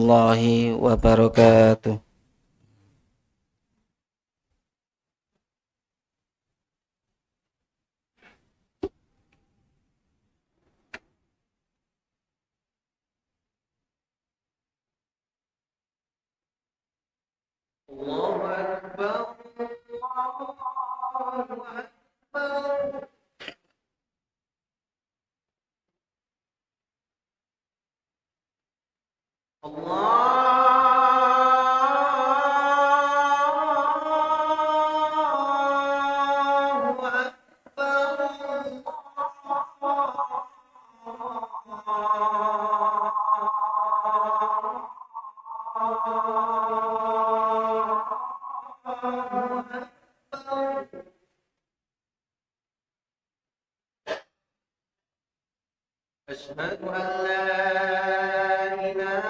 warahmatullahi wabarakatuh. Allahu Akbar, Allahu Akbar. Allahu Akbar. أشهد أن لا إله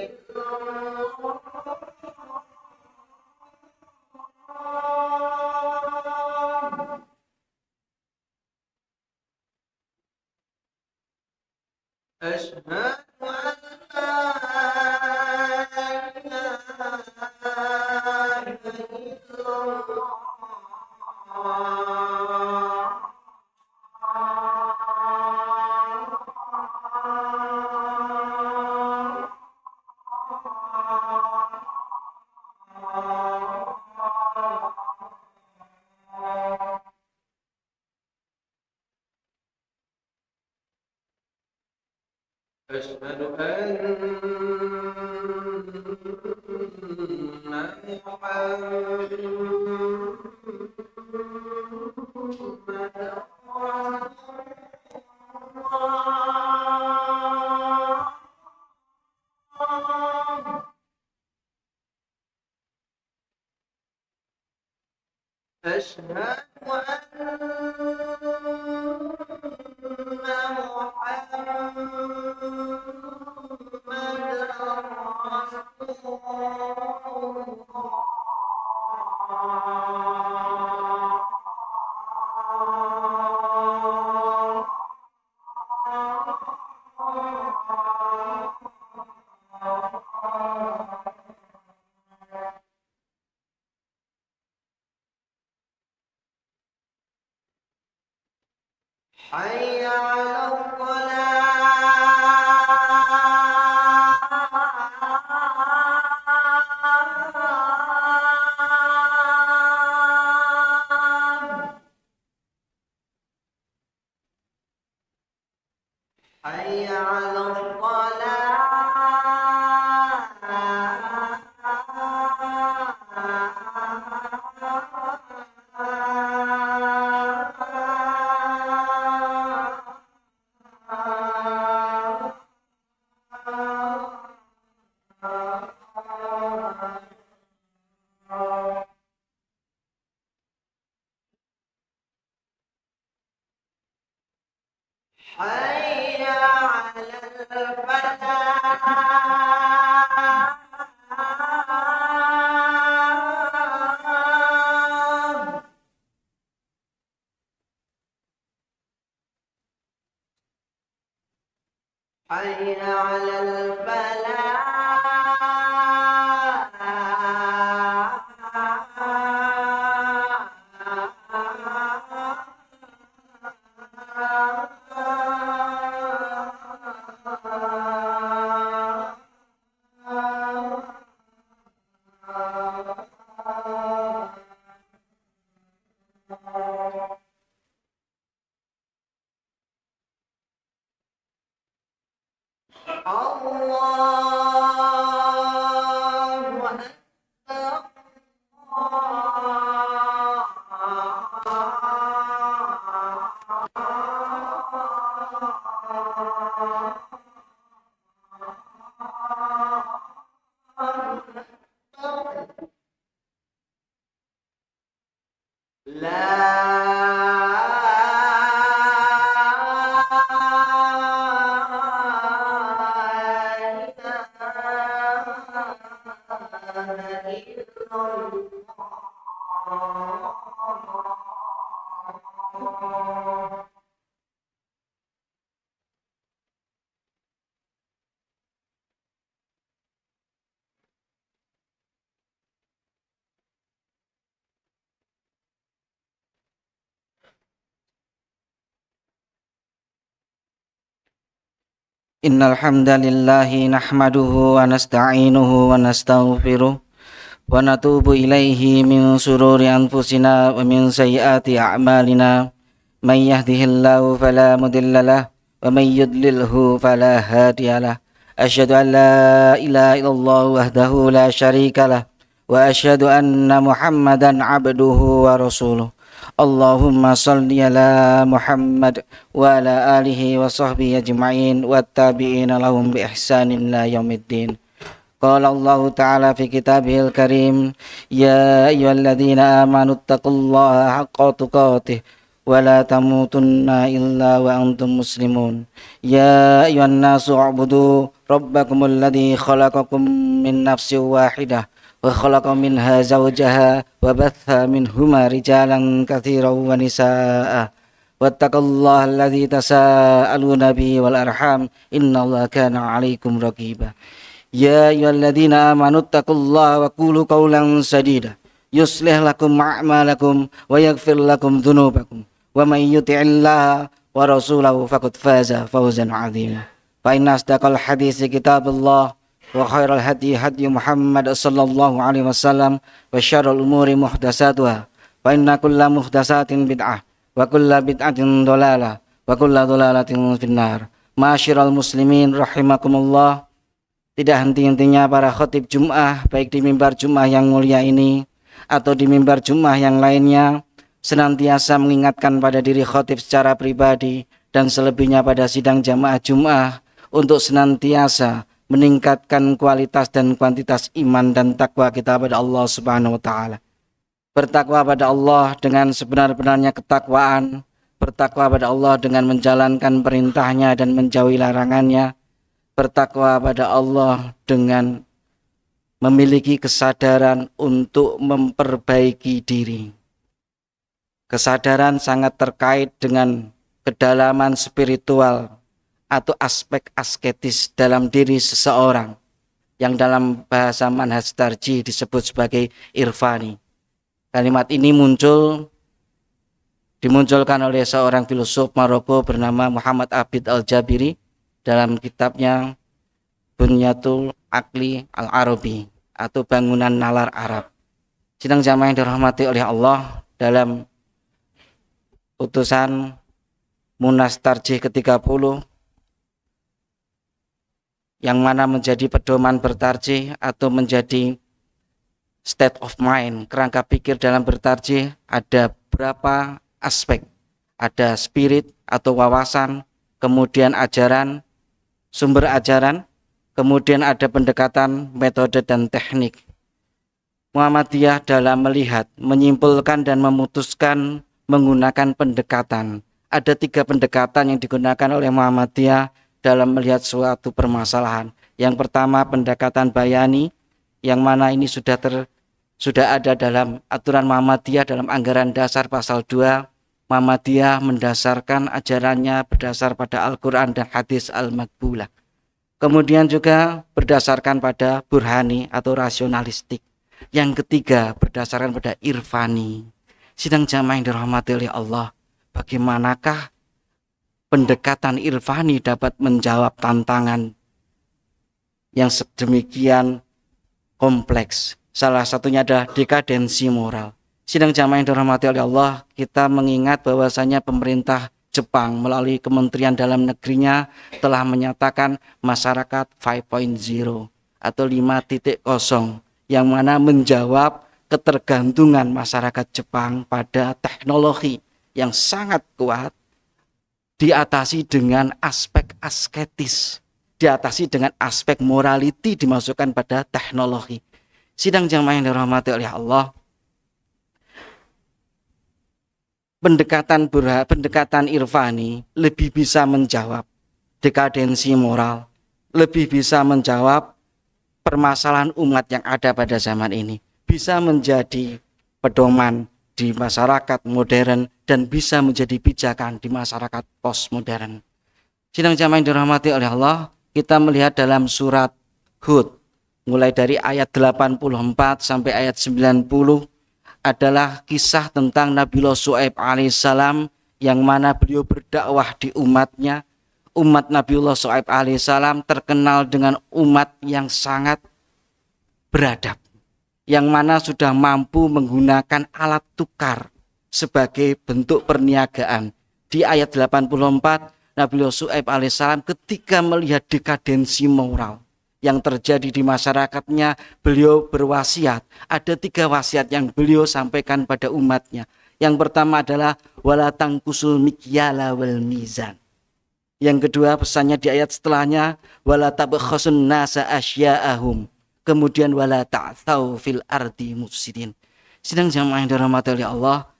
إلا الله. أشهد أن لا إله إلا الله. أشهد أن محمدا أشهد أن محمدا رسول حي على الصلاة. حي على حي على الفلاح. حي على الفلاح. الله أكبر. لا إله إلا الله. Innal hamdalillahi nahmaduhu wa nasta'inuhu wa nastaghfiruh wa natubu ilaihi min shururi anfusina wa min sayyiati a'malina. May yahdihillahu fala mudhillalah wa may yudlilhu fala hadiyalah. Asyhadu an la ilaha illallah wahdahu la syarikalah wa asyhadu anna Muhammadan abduhu wa rasuluh. Allahumma salli ala Muhammad wa ala alihi wa sahbihi ajma'in wa tabi'ina lahum bi ihsanin la yaumiddin. Qala Allah ta'ala fi kitabihil karim, ya ayyuhalladzina amanu taqullaha haqqa tuqatih wa la tamutunna illa wa antum muslimun. Ya ayyuhan nasu u'budu rabbakumul ladzi khalaqakum min nafsin wahidah wa khalaqa minha zawjaha wa batha minhuma rijalan katsiran wa nisaa'a wattaqullaha alladzi tasaaluna bihi wal arham innallaha kana 'alaikum raqiba. Ya ayyuhalladzina amanu taqullaha wa qulu qawlan sadida yuslih lakum a'malakum wa yaghfir lakum dhunubakum wa may yuti'illaha wa rasulahu faqad faza fawzan 'azima. Fa inna asdaqal haditsi kitabullah wa khairal hadi hadi Muhammad sallallahu alaihi wasallam wa syarrul umuri muhdatsatuha wa inna kulla muhdatsatin bid'ah wa kulla bid'atin dhalalah wa kulla dhalalatin finnar. Ma'asyiral muslimin rahimakumullah. Tidak henti-hentinya para khatib Jum'ah baik di mimbar Jum'ah yang mulia ini atau di mimbar Jum'ah yang lainnya senantiasa mengingatkan pada diri khatib secara pribadi dan selebihnya pada sidang jamaah Jum'ah untuk senantiasa meningkatkan kualitas dan kuantitas iman dan takwa kita pada Allah Subhanahu wa taala. Bertakwa pada Allah dengan sebenar-benarnya ketakwaan, bertakwa pada Allah dengan menjalankan perintahnya dan menjauhi larangannya, bertakwa pada Allah dengan memiliki kesadaran untuk memperbaiki diri. Kesadaran sangat terkait dengan kedalaman spiritual atau aspek asketis dalam diri seseorang yang dalam bahasa manhaj tarjih disebut sebagai irfani. Kalimat ini dimunculkan oleh seorang filosof Maroko bernama Muhammad Abid Al-Jabiri dalam kitabnya Bunyatul Aqli Al-Arabi atau Bangunan Nalar Arab. Sidang jamaah yang dirahmati oleh Allah, dalam putusan Munas Tarjih ke-30 yang mana menjadi pedoman bertarjih atau menjadi state of mind, kerangka pikir dalam bertarjih, ada berapa aspek. Ada spirit atau wawasan, kemudian ajaran, sumber ajaran, kemudian ada pendekatan, metode dan teknik. Muhammadiyah dalam melihat, menyimpulkan dan memutuskan menggunakan pendekatan. Ada 3 pendekatan yang digunakan oleh Muhammadiyah dalam melihat suatu permasalahan. Yang pertama pendekatan bayani, yang mana ini sudah ada dalam aturan Muhammadiyah dalam anggaran dasar pasal 2. Muhammadiyah mendasarkan ajarannya berdasar pada Al-Quran dan hadis al-makbulah. Kemudian juga berdasarkan pada burhani atau rasionalistik. Yang ketiga berdasarkan pada irfani. Sidang jamaah yang dirahmati oleh Allah, bagaimanakah pendekatan irfani dapat menjawab tantangan yang sedemikian kompleks? Salah satunya adalah dekadensi moral. Sidang jamaah yang dirahmati oleh Allah, kita mengingat bahwasanya pemerintah Jepang melalui Kementerian Dalam Negerinya telah menyatakan masyarakat 5.0 atau 5.0, yang mana menjawab ketergantungan masyarakat Jepang pada teknologi yang sangat kuat, diatasi dengan aspek asketis, diatasi dengan aspek morality, dimasukkan pada teknologi. Sidang jamaah yang dirahmati oleh Allah, pendekatan irfani lebih bisa menjawab dekadensi moral, lebih bisa menjawab permasalahan umat yang ada pada zaman ini, bisa menjadi pedoman di masyarakat modern dan bisa menjadi pijakan di masyarakat postmodern. Sidang jamaah yang dirahmati oleh Allah, kita melihat dalam surat Hud mulai dari ayat 84 sampai ayat 90 adalah kisah tentang Nabiullah Syuaib alaihissalam, yang mana beliau berdakwah di umatnya umat Nabiullah Shu'aib alaihissalam terkenal dengan umat yang sangat beradab, yang mana sudah mampu menggunakan alat tukar sebagai bentuk perniagaan. Di ayat 84, Nabiullah Shu'aib alaihissalam ketika melihat dekadensi moral yang terjadi di masyarakatnya, beliau berwasiat. Ada 3 wasiat yang beliau sampaikan pada umatnya. Yang pertama adalah wala tangkusul mikyala wal mizan. Yang kedua pesannya di ayat setelahnya wala tabkhasun nasa asya'ahum. Kemudian wala ta'tsau fil ardi mufsidin. Sidang jamaah yang dirahmati oleh Allah,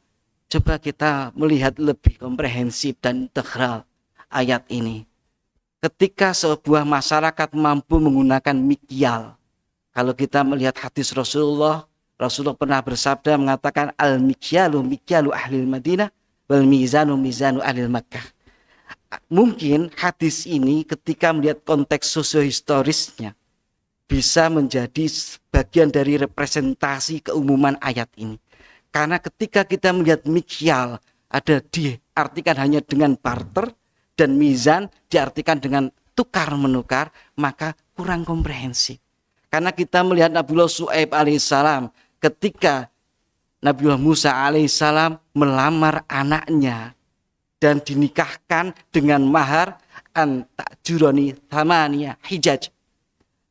coba kita melihat lebih komprehensif dan integral ayat ini. Ketika sebuah masyarakat mampu menggunakan mikyal, kalau kita melihat hadis Rasulullah pernah bersabda mengatakan al-mikyalu mikyalu ahlil Madinah wal mizanu mizanu ahlil Makkah. Mungkin hadis ini ketika melihat konteks sosiohistorisnya bisa menjadi bagian dari representasi keumuman ayat ini. Karena ketika kita melihat mikyal ada diartikan hanya dengan barter dan mizan diartikan dengan tukar menukar, maka kurang komprehensif. Karena kita melihat Nabiullah Shu'aib alaihissalam ketika Nabiullah Musa alaihissalam melamar anaknya dan dinikahkan dengan mahar an ta'jurani thamaniya hijaj.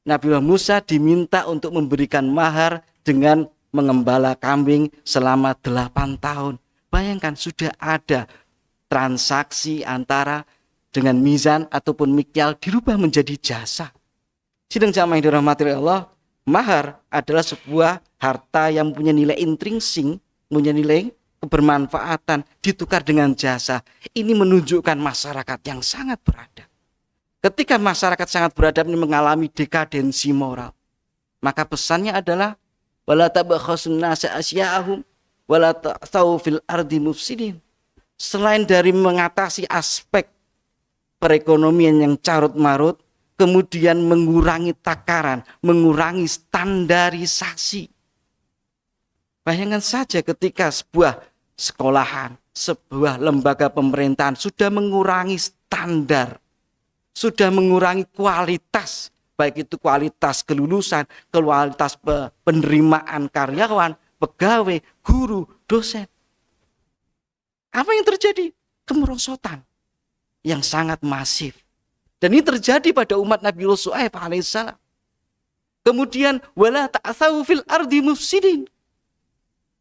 Nabiullah Musa diminta untuk memberikan mahar dengan mengembala kambing selama 8 tahun. Bayangkan sudah ada transaksi antara dengan mizan ataupun mikyal dirubah menjadi jasa. Sidang jamaah yang dirahmati Allah, mahar adalah sebuah harta yang punya nilai intrinsik, punya nilai kebermanfaatan, ditukar dengan jasa. Ini menunjukkan masyarakat yang sangat beradab. Ketika masyarakat sangat beradab ini mengalami dekadensi moral, maka pesannya adalah wala tabakhasun nasa asya'ahum wala ta'tsaw fil ardi mufsidin. Selain dari mengatasi aspek perekonomian yang carut marut, kemudian mengurangi takaran, mengurangi standarisasi. Bayangkan saja ketika sebuah sekolahan, sebuah lembaga pemerintahan sudah mengurangi standar, sudah mengurangi kualitas, baik itu kualitas kelulusan, kualitas penerimaan karyawan, pegawai, guru, dosen. Apa yang terjadi? Kemerosotan yang sangat masif. Dan ini terjadi pada umat Nabiullah Shu'aib alaihissalam. Kemudian wala ta'tsaw fil ardi mufsidin.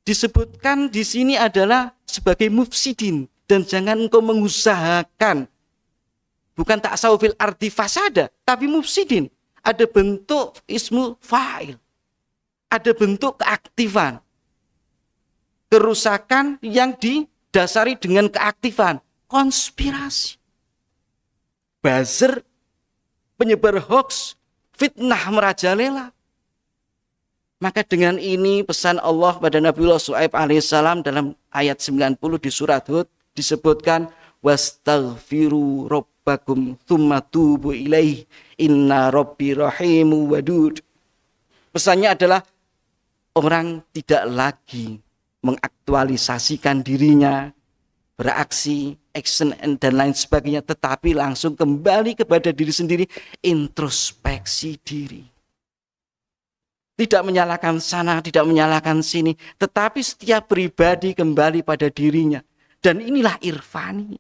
Disebutkan di sini adalah sebagai mufsidin, dan jangan engkau mengusahakan, bukan ta'tsaw fil ardi fasada, tapi mufsidin. Ada bentuk ismu fa'il. Ada bentuk keaktifan. Kerusakan yang didasari dengan keaktifan. Konspirasi. Buzzer, penyebar hoax, fitnah merajalela. Maka dengan ini pesan Allah pada Nabiullah Shu'aib alaihissalam dalam ayat 90 di surat Hud disebutkan wastaghfiru rabbakum tsumma tubu ilaihi inna rabbi rahimu wadud. Pesannya adalah orang tidak lagi mengaktualisasikan dirinya, beraksi, action dan lain sebagainya, tetapi langsung kembali kepada diri sendiri, introspeksi diri. Tidak menyalahkan sana, tidak menyalahkan sini, tetapi setiap pribadi kembali pada dirinya. Dan inilah irfani.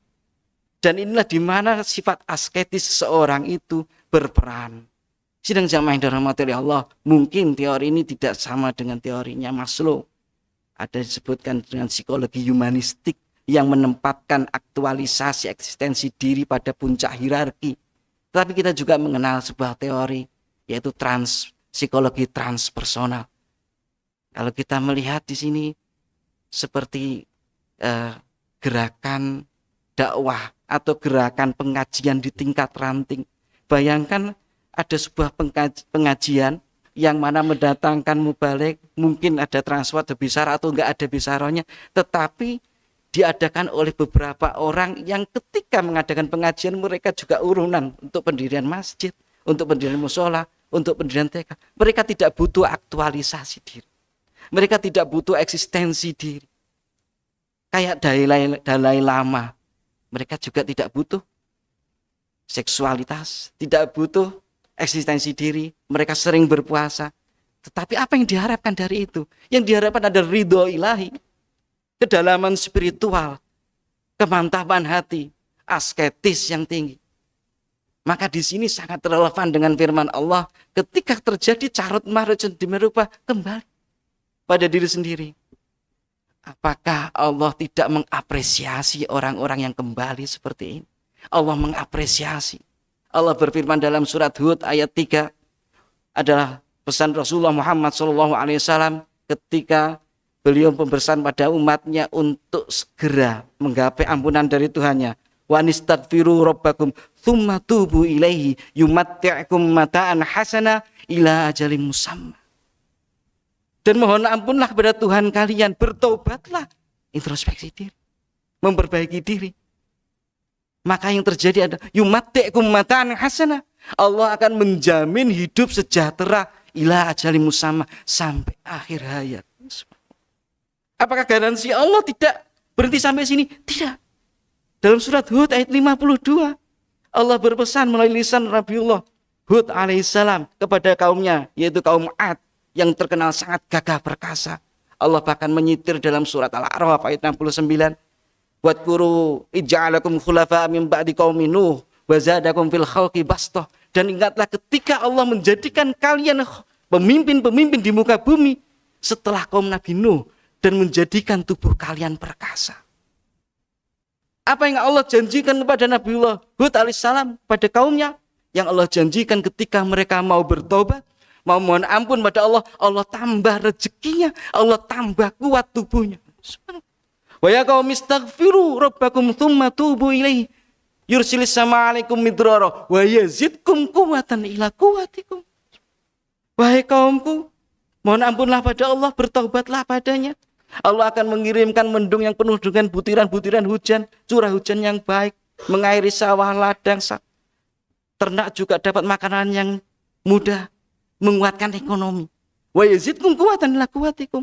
Dan inilah di mana sifat asketis seseorang itu berperan. Sidang jamaah yang dirahmati oleh Allah, mungkin teori ini tidak sama dengan teorinya Maslow. Ada disebutkan dengan psikologi humanistik yang menempatkan aktualisasi eksistensi diri pada puncak hierarki. Tetapi kita juga mengenal sebuah teori, yaitu psikologi transpersonal. Kalau kita melihat di sini seperti gerakan dakwah atau gerakan pengajian di tingkat ranting. Bayangkan ada sebuah pengajian yang mana mendatangkan mubalik, mungkin ada transfer ada bisara atau enggak ada bisaronya, tetapi diadakan oleh beberapa orang yang ketika mengadakan pengajian mereka juga urunan untuk pendirian masjid, untuk pendirian musola, untuk pendirian TK. Mereka tidak butuh aktualisasi diri. Mereka tidak butuh eksistensi diri. Kayak Dalai Lama. Mereka juga tidak butuh seksualitas, tidak butuh eksistensi diri, mereka sering berpuasa. Tetapi apa yang diharapkan dari itu? Yang diharapkan adalah ridho ilahi, kedalaman spiritual, kemantapan hati, asketis yang tinggi. Maka di sini sangat relevan dengan firman Allah, ketika terjadi carut marut di merubah kembali pada diri sendiri. Apakah Allah tidak mengapresiasi orang-orang yang kembali seperti ini? Allah mengapresiasi. Allah berfirman dalam surat Hud ayat 3 adalah pesan Rasulullah Muhammad SAW ketika beliau berpesan pada umatnya untuk segera menggapai ampunan dari Tuhannya. Wa nistaghfiru rabbakum tsumma tubu ilaihi yumatti'kum mata'an hasana ila ajalin musamma. Dan mohon ampunlah kepada Tuhan kalian, bertobatlah, introspeksi diri, memperbaiki diri. Maka yang terjadi adalah yumatti'kum mata'an hasana. Allah akan menjamin hidup sejahtera ila ajalin musamma, sampai akhir hayat. Apakah garansi Allah tidak berhenti sampai sini? Tidak. Dalam surat Hud ayat 52, Allah berpesan melalui lisan Nabiullah Hud alaihissalam kepada kaumnya, yaitu kaum Ad yang terkenal sangat gagah perkasa. Allah bahkan menyitir dalam surat Al-A'raf ayat 69, "Wadkuru ij'alakum khulafa min ba'di qaumi Nuh wa zadakum fil khalqi bastah." Dan ingatlah ketika Allah menjadikan kalian pemimpin-pemimpin di muka bumi setelah kaum Nabi Nuh dan menjadikan tubuh kalian perkasa. Apa yang Allah janjikan kepada Nabiullah Hud alaihissalam pada kaumnya, yang Allah janjikan ketika mereka mau bertobat, mau mohon ampun pada Allah, Allah tambah rezekinya, Allah tambah kuat tubuhnya. Wa ya qaumi istaghfiru rabbakum tsumma tubu ilaihi yursilis sama alaikum midrara wa yazidkum quwwatan ila quwwatikum. Wahai kaumku, mohon ampunlah pada Allah, bertaubatlah padanya. Allah akan mengirimkan mendung yang penuh dengan butiran-butiran hujan, curah hujan yang baik, mengairi sawah, ladang, ternak juga dapat makanan yang mudah, menguatkan ekonomi. Wa yazidkum quwwatan ila quwwatikum.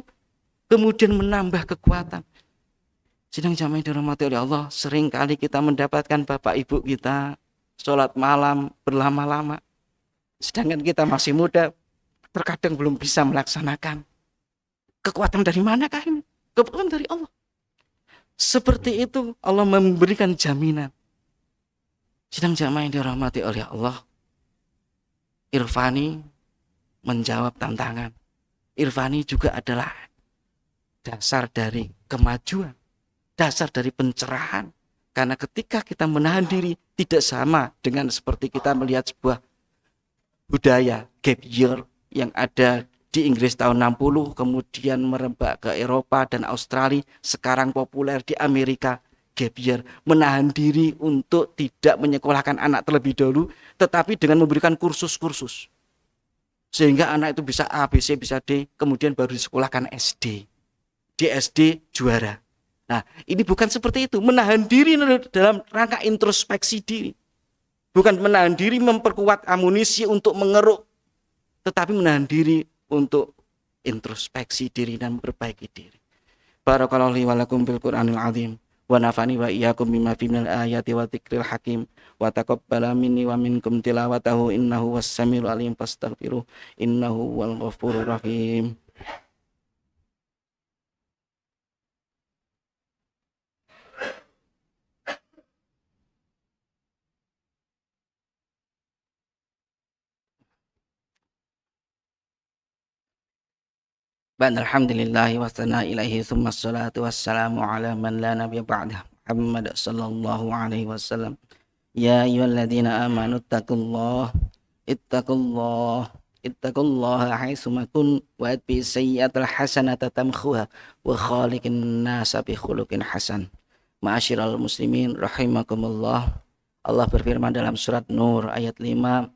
Kemudian menambah kekuatan. Sidang jamaah dirahmati oleh Allah, sering kali kita mendapatkan bapak ibu kita sholat malam berlama-lama, sedangkan kita masih muda, terkadang belum bisa melaksanakan. Kekuatan dari manakah ini? Kekuatan dari Allah. Seperti itu Allah memberikan jaminan. Sidang jamaah yang dirahmati oleh Allah, Irfani menjawab tantangan. Irfani juga adalah dasar dari kemajuan, dasar dari pencerahan. Karena ketika kita menahan diri, tidak sama dengan seperti kita melihat sebuah budaya gap year yang ada di Inggris tahun 60, kemudian merebak ke Eropa dan Australia, sekarang populer di Amerika. Gap year, menahan diri untuk tidak menyekolahkan anak terlebih dahulu, tetapi dengan memberikan kursus-kursus. Sehingga anak itu bisa A, B, C, bisa D, kemudian baru disekolahkan SD. Di SD juara. Nah, ini bukan seperti itu. Menahan diri dalam rangka introspeksi diri. Bukan menahan diri memperkuat amunisi untuk mengeruk, tetapi menahan diri untuk introspeksi diri dan memperbaiki diri. Barakallahu li wa lakum fil Qur'anil azim wa nafani wa iyyakum bima fi minal ayati wa dzikril hakim wa taqabbala minni wa minkum tilawatahu innahu was-samiul alim fastaghfiruh innahu wal ghafurur rahim. Alhamdulillahi wa sana ilaihi thumma salatu wassalamu ala man la nabiyya ba'dah Muhammad sallallahu alaihi wasallam. Ya ayyuhalladzina amanu ittaqullaha haitsuma kun wa atbi sayyi'atal hasanata tamkhuha wa khaliqin nasa bi khuluqin hasan. Ma'asyiral muslimin rahimakumullah. Allah berfirman dalam surat Nur ayat 5,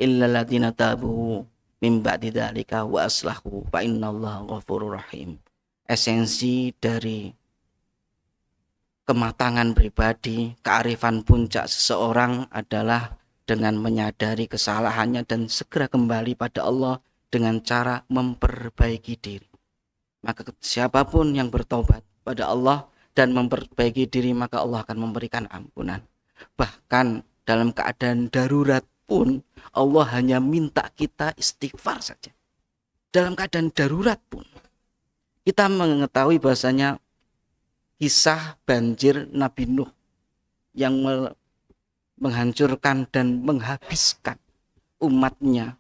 illal ladzina tabu min ba'di dzalika wa aslahu fa innallaha ghafurur rahim. Esensi dari kematangan pribadi, kearifan puncak seseorang adalah dengan menyadari kesalahannya dan segera kembali pada Allah dengan cara memperbaiki diri. Maka siapapun yang bertobat pada Allah dan memperbaiki diri, maka Allah akan memberikan ampunan. Bahkan Dalam keadaan darurat pun Allah hanya minta kita istighfar saja. Dalam keadaan darurat pun kita mengetahui bahasanya kisah banjir Nabi Nuh yang menghancurkan dan menghabiskan umatnya.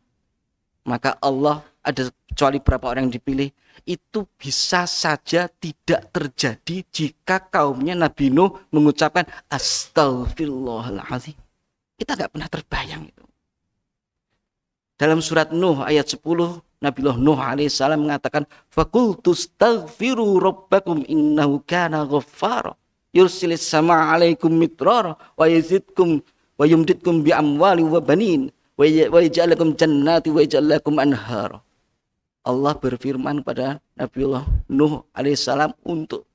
Maka Allah, ada kecuali berapa orang yang dipilih, itu bisa saja tidak terjadi jika kaumnya Nabi Nuh mengucapkan Astaghfirullahaladzim. Kita gak pernah terbayang itu. Dalam surat Nuh ayat 10, Nabiullah Nuh alaihissalam mengatakan, Fakultu astaghfiru rabbakum innahu kana ghaffara yursilis sama alaikum mitrara wa yazidkum wa yumditkum bi amwali wa banin wa yaj'alakum jannati wa yaj'alakum anhara. Allah berfirman pada Nabiullah Nuh alaihissalam untuk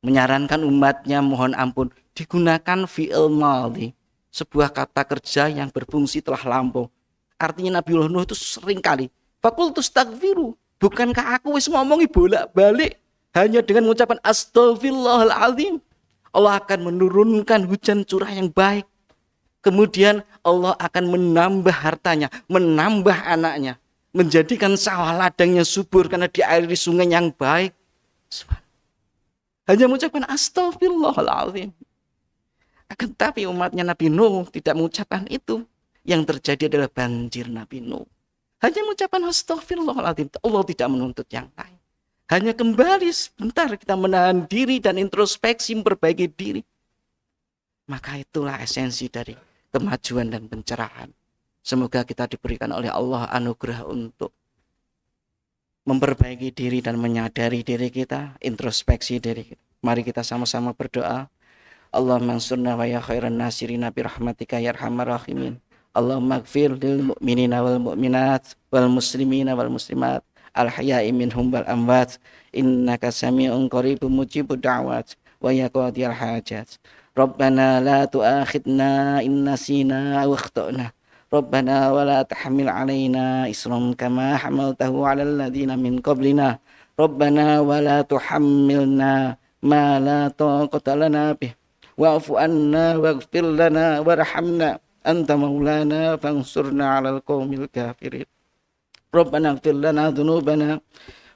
menyarankan umatnya mohon ampun. Digunakan fi'il madhi, sebuah kata kerja yang berfungsi telah lampau. Artinya Nabiullah Nuh itu sering kali Fakultu astaghfiru, bukankah aku wis ngomongi bolak-balik hanya dengan mengucapkan Astaghfirullahaladzim Allah akan menurunkan hujan curah yang baik. Kemudian Allah akan menambah hartanya, menambah anaknya, menjadikan sawah ladangnya subur karena diairi sungai yang baik. Hanya mengucapkan Astaghfirullahaladzim. Akan tapi umatnya Nabi Nuh tidak mengucapkan itu. Yang terjadi adalah banjir Nabi Nuh. Hanya mengucapkan Astaghfirullahaladzim. Allah tidak menuntut yang lain. Hanya kembali sebentar kita menahan diri dan introspeksi, memperbaiki diri. Maka itulah esensi dari kemajuan dan pencerahan. Semoga kita diberikan oleh Allah anugerah untuk memperbaiki diri dan menyadari diri kita, introspeksi diri kita. Mari kita sama-sama berdoa. Allahumma ansurna wa ya khairan nasirina birahmatika ya arhamar rahimin. Allahumma ighfir lil mu'minina wal mu'minat wal muslimina wal muslimat al ahya'i minhum wal amwat innaka sami'un qaribun mujibud da'wat wa ya qadiyal hajat. Rabbana la tu'akhidna in nasina aw akhtana. Rabbana wa la tahmil 'alaina isran kama hamaltahu 'alal ladzina min qablina. Rabbana wa la tuhammilna ma la taqata lana bih. Wa'fu 'anna waghfir lana warhamna. Anta maulana fansurna 'alal qaumil kafirin. Rabbana ighfir lana dhunubana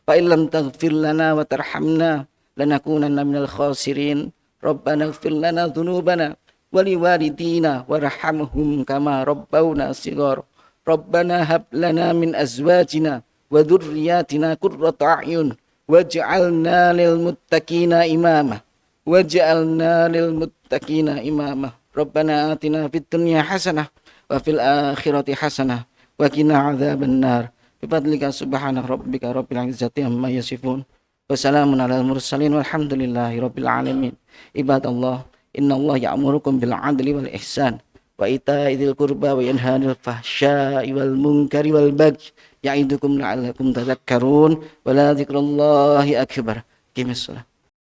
fa illam taghfir lana wa tarhamna lanakunanna minal khasirin. Rabbana ighfir lana dhunubana wa liwalidina warhamhum kama rabbawna shighara. Rabbana hab lana min azwajina wa dhurriyyatina qurrata a'yun waj'alna lil muttaqina imama. Waj'alna lil muttaqina imama. Rabbana atina fid dunya hasanah wa fil akhirati hasanah wa qina adzabannar. Bifadlika subhana rabbika rabbil izzati amma yasifun. Wassalamun alal mursalin walhamdulillahi rabbil alamin. Ibadallah, innallaha ya'murukum bil 'adli wal ihsan wa ita'i dzil qurba wa yanha 'anil fahsya'i wal munkari wal bagyi ya'idukum la'allakum tadhakkarun. Wa la dzikrullahi akbar. Qimis shalah.